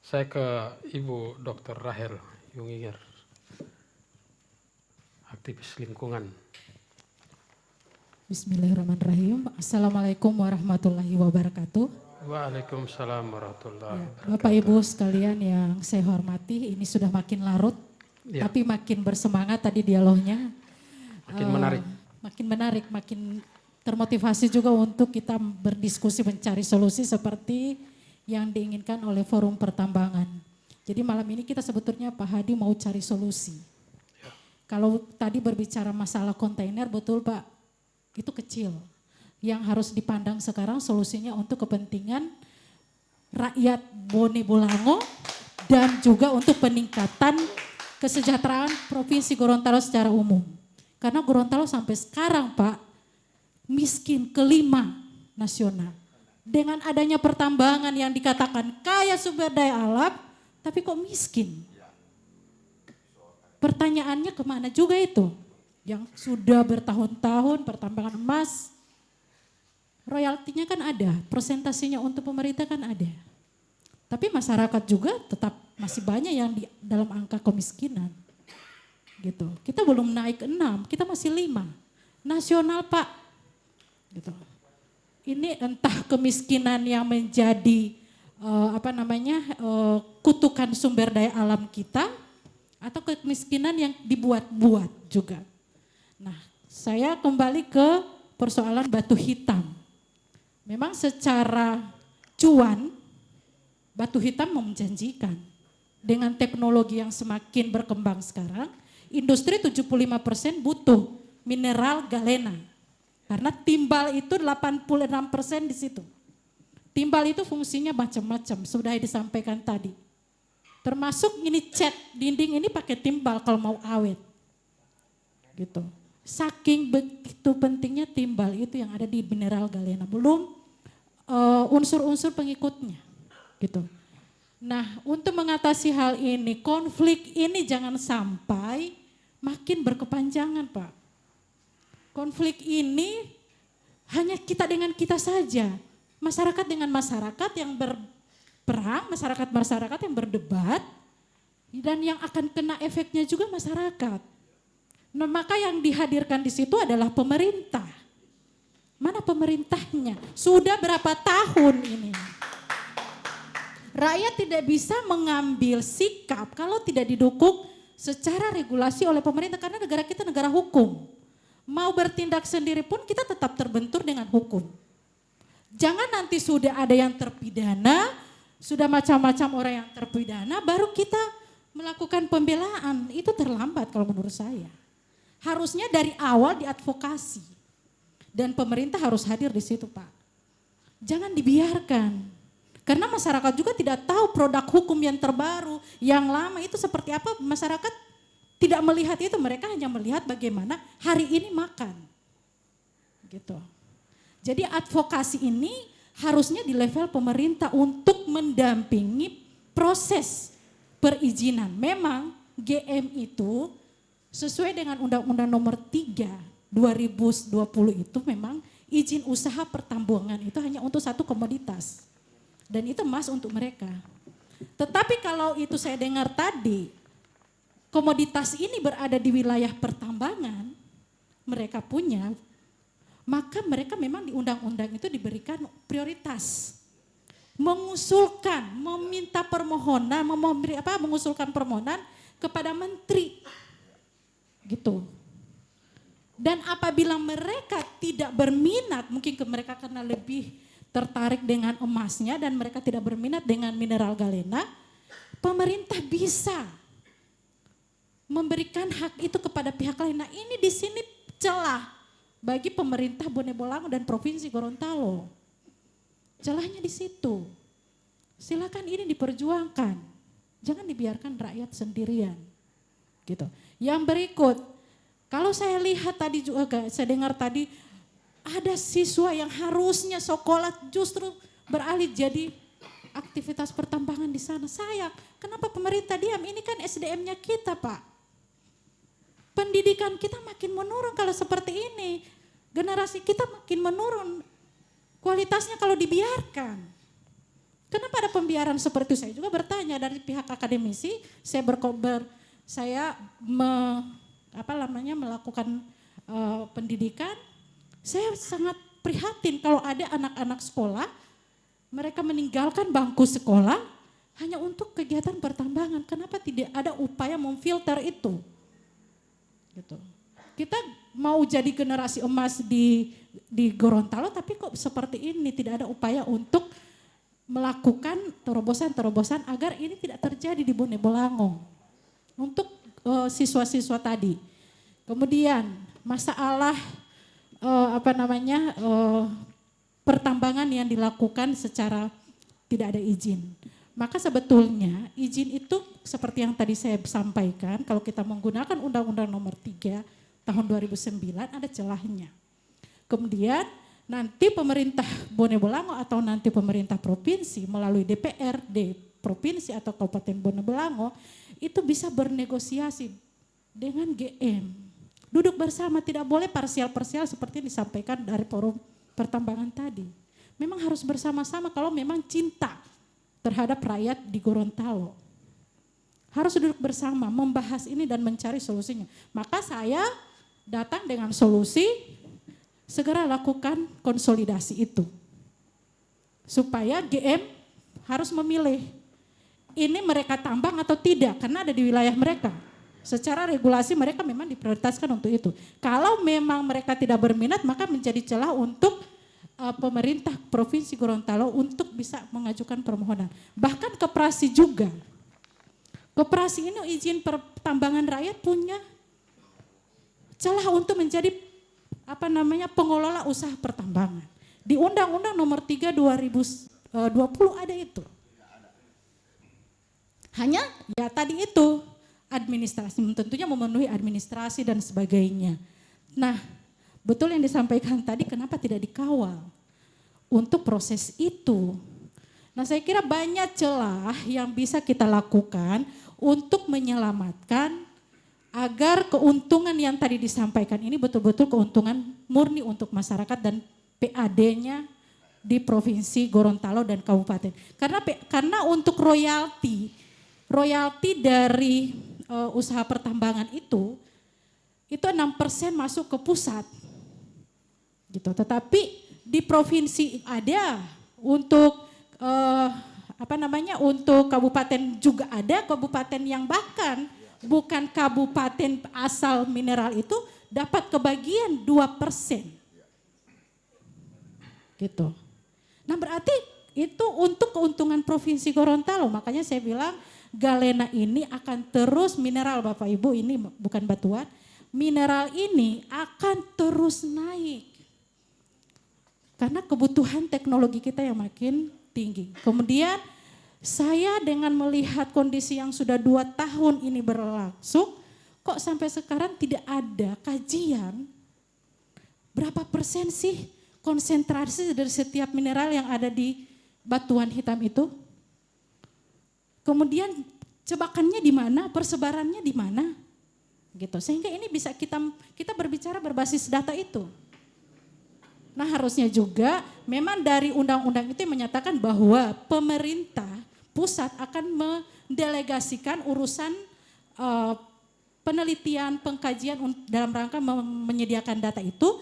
Saya ke Ibu Dr. Rahel Yunginger, aktivis lingkungan. Bismillahirrahmanirrahim. Assalamualaikum warahmatullahi wabarakatuh. Waalaikumsalam warahmatullahi wabarakatuh. Bapak Ibu sekalian yang saya hormati, ini sudah makin larut, tapi makin bersemangat tadi dialognya. Makin menarik. Makin menarik, makin termotivasi juga untuk kita berdiskusi mencari solusi seperti yang diinginkan oleh Forum Pertambangan. Jadi malam ini kita sebetulnya Pak Hadi mau cari solusi. Kalau tadi berbicara masalah kontainer, betul Pak, itu kecil. Yang harus dipandang sekarang solusinya untuk kepentingan rakyat Bone Bolango dan juga untuk peningkatan kesejahteraan Provinsi Gorontalo secara umum. Karena Gorontalo sampai sekarang Pak, miskin kelima nasional. Dengan adanya pertambangan yang dikatakan kaya sumber daya alam, tapi kok miskin? Pertanyaannya kemana juga itu? Yang sudah bertahun-tahun pertambangan emas, royaltinya kan ada, persentasinya untuk pemerintah kan ada. Tapi masyarakat juga tetap masih banyak yang di dalam angka kemiskinan. Gitu. Kita belum naik 6, kita masih 5. Nasional Pak. Gitu. Ini entah kemiskinan yang menjadi kutukan sumber daya alam kita atau kemiskinan yang dibuat-buat juga. Nah, saya kembali ke persoalan batu hitam. Memang secara cuan batu hitam menjanjikan. Dengan teknologi yang semakin berkembang sekarang, industri 75% butuh mineral galena. Karena timbal itu 86% di situ. Timbal itu fungsinya macam-macam, sudah disampaikan tadi. Termasuk ini cat dinding ini pakai timbal kalau mau awet. Gitu. Saking begitu pentingnya timbal itu yang ada di mineral galena, belum unsur-unsur pengikutnya. Gitu. Nah, untuk mengatasi hal ini, konflik ini jangan sampai makin berkepanjangan, Pak. Konflik ini hanya kita dengan kita saja. Masyarakat dengan masyarakat yang berperang, masyarakat yang berdebat, dan yang akan kena efeknya juga masyarakat. Nah, maka yang dihadirkan di situ adalah pemerintah. Mana pemerintahnya? Sudah berapa tahun ini? Rakyat tidak bisa mengambil sikap kalau tidak didukung secara regulasi oleh pemerintah karena negara kita negara hukum. Mau bertindak sendiri pun kita tetap terbentur dengan hukum. Jangan nanti sudah ada yang terpidana, sudah macam-macam orang yang terpidana, baru kita melakukan pembelaan. Itu terlambat kalau menurut saya. Harusnya dari awal diadvokasi. Dan pemerintah harus hadir di situ Pak. Jangan dibiarkan. Karena masyarakat juga tidak tahu produk hukum yang terbaru, yang lama itu seperti apa. Masyarakat tidak melihat itu, mereka hanya melihat bagaimana hari ini makan. Gitu. Jadi advokasi ini harusnya di level pemerintah untuk mendampingi proses perizinan. Memang GM itu sesuai dengan Undang-Undang Nomor 3 2020 itu memang izin usaha pertambangan itu hanya untuk satu komoditas. Dan itu emas untuk mereka. Tetapi kalau itu saya dengar tadi, komoditas ini berada di wilayah pertambangan, mereka punya, maka mereka memang di undang-undang itu diberikan prioritas. Mengusulkan, meminta permohonan, mengusulkan permohonan kepada menteri. Gitu. Dan apabila mereka tidak berminat, mungkin mereka karena lebih tertarik dengan emasnya dan mereka tidak berminat dengan mineral galena, pemerintah bisa memberikan hak itu kepada pihak lain. Nah ini di sini celah bagi pemerintah Bone Bolango dan Provinsi Gorontalo. Celahnya di situ. Silakan ini diperjuangkan. Jangan dibiarkan rakyat sendirian. Gitu. Yang berikut, kalau saya lihat tadi juga, saya dengar tadi ada siswa yang harusnya sekolah justru beralih jadi aktivitas pertambangan di sana. Sayang, kenapa pemerintah diam? Ini kan SDM-nya kita Pak. Pendidikan kita makin menurun kalau seperti ini. Generasi kita makin menurun kualitasnya kalau dibiarkan. Kenapa ada pembiaran seperti itu? Saya juga bertanya dari pihak akademisi, saya melakukan pendidikan. Saya sangat prihatin kalau ada anak-anak sekolah, mereka meninggalkan bangku sekolah hanya untuk kegiatan pertambangan. Kenapa tidak ada upaya memfilter itu? Gitu. Kita mau jadi generasi emas di Gorontalo, tapi kok seperti ini, tidak ada upaya untuk melakukan terobosan-terobosan agar ini tidak terjadi di Bone Bolango untuk siswa-siswa tadi. Kemudian masalah pertambangan yang dilakukan secara tidak ada izin. Maka sebetulnya izin itu seperti yang tadi saya sampaikan, kalau kita menggunakan Undang-Undang Nomor 3 tahun 2009 ada celahnya. Kemudian nanti pemerintah Bone Bolango atau nanti pemerintah provinsi melalui DPRD provinsi atau Kabupaten Bone Bolango itu bisa bernegosiasi dengan GM. Duduk bersama, tidak boleh parsial-parsial seperti yang disampaikan dari forum pertambangan tadi. Memang harus bersama-sama kalau memang cinta terhadap rakyat di Gorontalo. Harus duduk bersama, membahas ini dan mencari solusinya. Maka saya datang dengan solusi, segera lakukan konsolidasi itu. Supaya GM harus memilih, ini mereka tambang atau tidak, karena ada di wilayah mereka. Secara regulasi mereka memang diprioritaskan untuk itu. Kalau memang mereka tidak berminat, maka menjadi celah untuk pemerintah Provinsi Gorontalo untuk bisa mengajukan permohonan. Bahkan Koperasi juga. Koperasi ini izin pertambangan rakyat punya celah untuk menjadi pengelola usaha pertambangan. Di Undang-Undang Nomor 3 2020 ada itu. Hanya ya tadi itu administrasi, tentunya memenuhi administrasi dan sebagainya. Nah, betul yang disampaikan tadi, kenapa tidak dikawal untuk proses itu. Nah, saya kira banyak celah yang bisa kita lakukan untuk menyelamatkan agar keuntungan yang tadi disampaikan ini betul-betul keuntungan murni untuk masyarakat dan PAD-nya di Provinsi Gorontalo dan Kabupaten. Karena untuk royalti dari usaha pertambangan itu 6% masuk ke pusat. Gitu. Tetapi di provinsi ada untuk untuk kabupaten juga ada, kabupaten yang bahkan bukan kabupaten asal mineral itu dapat kebagian 2%. Gitu. Nah, berarti itu untuk keuntungan Provinsi Gorontalo. Makanya saya bilang galena ini akan terus mineral, Bapak Ibu, ini bukan batuan. Mineral ini akan terus naik. Karena kebutuhan teknologi kita yang makin tinggi. Kemudian saya dengan melihat kondisi yang sudah 2 tahun ini berlangsung, kok sampai sekarang tidak ada kajian berapa persen sih konsentrasi dari setiap mineral yang ada di batuan hitam itu. Kemudian cebakannya di mana, persebarannya di mana, gitu. Sehingga ini bisa kita berbicara berbasis data itu. Nah, harusnya juga memang dari undang-undang itu menyatakan bahwa pemerintah pusat akan mendelegasikan urusan penelitian, pengkajian dalam rangka menyediakan data itu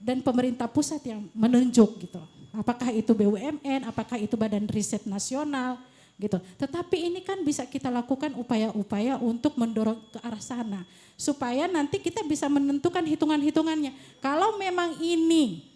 dan pemerintah pusat yang menunjuk gitu. Apakah itu BUMN, apakah itu Badan Riset Nasional gitu. Tetapi ini kan bisa kita lakukan upaya-upaya untuk mendorong ke arah sana supaya nanti kita bisa menentukan hitungan-hitungannya. Kalau memang ini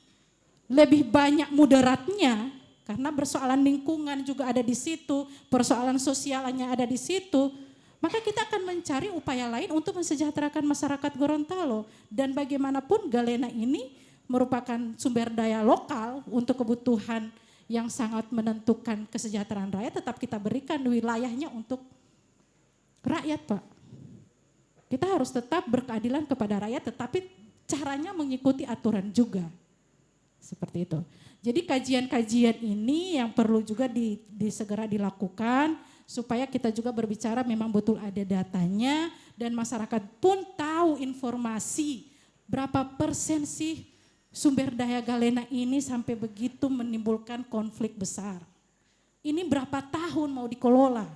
lebih banyak mudaratnya karena persoalan lingkungan juga ada di situ, persoalan sosialnya ada di situ, maka kita akan mencari upaya lain untuk mensejahterakan masyarakat Gorontalo. Dan bagaimanapun galena ini merupakan sumber daya lokal untuk kebutuhan yang sangat menentukan kesejahteraan rakyat, tetap kita berikan wilayahnya untuk rakyat, Pak. Kita harus tetap berkeadilan kepada rakyat, tetapi caranya mengikuti aturan juga. Seperti itu. Jadi kajian-kajian ini yang perlu juga segera dilakukan supaya kita juga berbicara memang betul ada datanya dan masyarakat pun tahu informasi berapa persen sih sumber daya galena ini sampai begitu menimbulkan konflik besar. ini berapa tahun mau dikelola.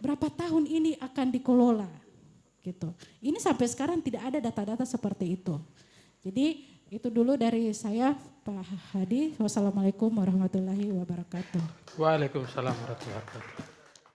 Berapa tahun ini akan dikelola. Gitu. Ini sampai sekarang tidak ada data-data seperti itu. Jadi itu dulu dari saya Pak Hadi. Wassalamualaikum warahmatullahi wabarakatuh. Waalaikumsalam warahmatullahi wabarakatuh.